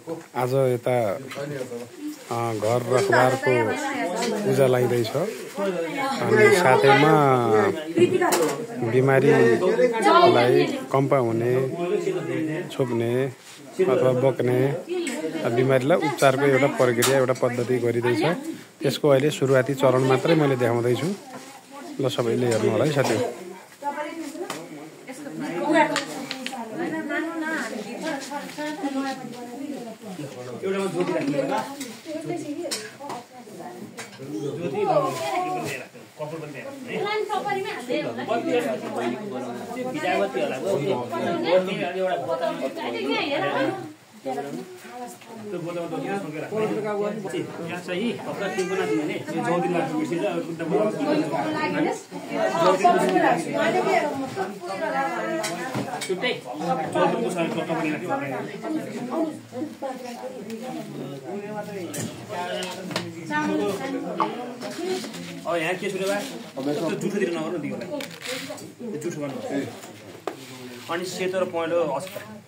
आज यता घर रखबारको पूजा लाग्दैछ अनि साथैमा बिमारीलाई कम्पा हुने छोप्ने अथवा बोक्ने बिमारीलाई उपचारको एउटा प्रक्रिया एउटा पद्धति गरिँदैछ। त्यसको अहिले सुरुवाती चरण मात्रै मैले देखाउँदैछु। ल सबैले हेर्नु होला है साथी। अब यहाँ के सुरु भयो जुठोतिर नगर्नु दियोलाई जुठो गर्नु अनि सेतो र पहेँलो अस्पताल